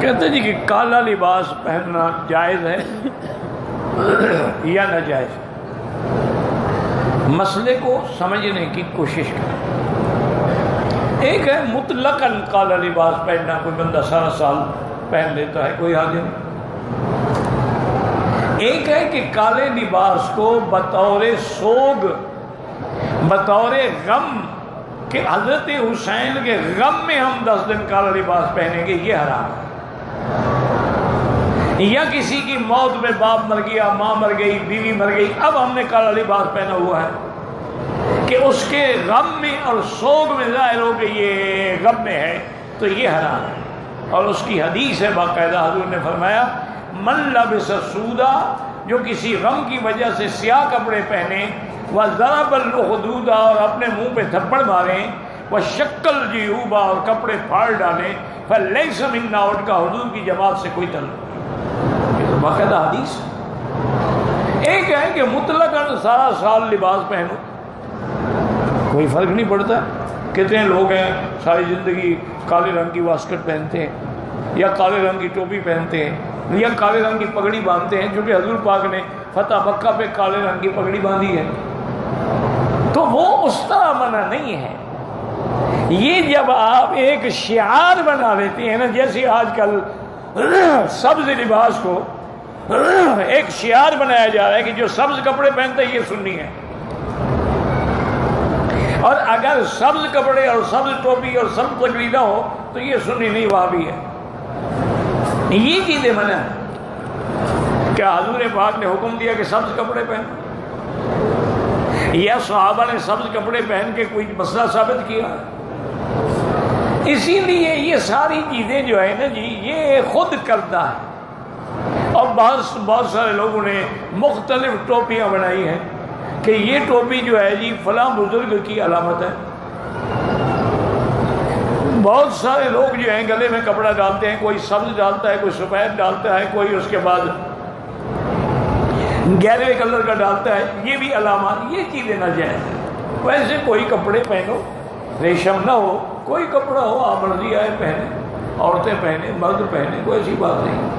کہتے جی کہ کالا لباس پہننا جائز ہے یا ناجائز؟ مسئلے کو سمجھنے کی کوشش کریں۔ ایک ہے مطلقاً کالا لباس پہننا، کوئی بندہ سارا سال پہن لیتا ہے، کوئی حاجت نہیں۔ ایک ہے کہ کالے لباس کو بطور سوگ، بطور غم کہ حضرت حسین کے غم میں ہم 10 دن کالا لباس پہنیں گے، یہ حرام ہے۔ یا کسی کی موت میں باپ مر گیا، ماں مر گئی، بیوی مر گئی، اب ہم نے کالا لباس پہنا ہوا ہے کہ اس کے غم میں اور سوگ میں ظاہر ہو کہ یہ غم میں ہے، تو یہ حرام ہے۔ اور اس کی حدیث ہے باقاعدہ، حضور نے فرمایا من لبس سودا، جو کسی غم کی وجہ سے سیاہ کپڑے پہنے، وضرب الخدود، اور اپنے منہ پہ تھپڑ ماریں، وشق الجیوب، اور کپڑے پھاڑ ڈالیں، فلیس منا، ان کا حضور کی جماعت سے کوئی تعلق۔ یہ تو باقاعدہ حدیث۔ ایک ہے کہ مطلقاً سارا سال لباس پہنو، کوئی فرق نہیں پڑتا۔ کتنے لوگ ہیں ساری زندگی کالے رنگ کی واسکٹ پہنتے ہیں، یا کالے رنگ کی ٹوپی پہنتے ہیں، یا کالے رنگ کی پگڑی باندھتے ہیں، کیونکہ حضور پاک نے فتح مکہ پہ کالے رنگ کی پگڑی باندھی ہے، تو وہ اس طرح منع نہیں ہے۔ یہ جب آپ ایک شعار بنا لیتے ہیں نا، جیسے آج کل سبز لباس کو ایک شعار بنایا جا رہا ہے کہ جو سبز کپڑے پہنتا ہے یہ سنی ہے، اور اگر سبز کپڑے اور سبز ٹوپی اور سبز پگڑی نہ ہو تو یہ سنی نہیں، وہابی ہے۔ یہ چیزیں منع ہیں۔ کیا حضور پاک نے حکم دیا کہ سبز کپڑے پہنو، یا صحابہ نے سبز کپڑے پہن کے کوئی مسئلہ ثابت کیا؟ اسی لیے یہ ساری چیزیں جو ہے نا جی، یہ خود کردہ ہے۔ اور بہت سارے لوگوں نے مختلف ٹوپیاں بنائی ہیں کہ یہ ٹوپی جو ہے جی فلاں بزرگ کی علامت ہے۔ بہت سارے لوگ جو ہیں گلے میں کپڑا ڈالتے ہیں، کوئی سبز ڈالتا ہے، کوئی سفید ڈالتا ہے، کوئی اس کے بعد گہرے کلر کا ڈالتا ہے، یہ بھی علامات، یہ چیزیں ناجائز ہیں۔ ویسے کوئی کپڑے پہنو، ریشم نہ ہو، کوئی کپڑا ہو، آپ مرضی آئے پہنے، عورتیں پہنے، مرد پہنے، کوئی ایسی بات نہیں۔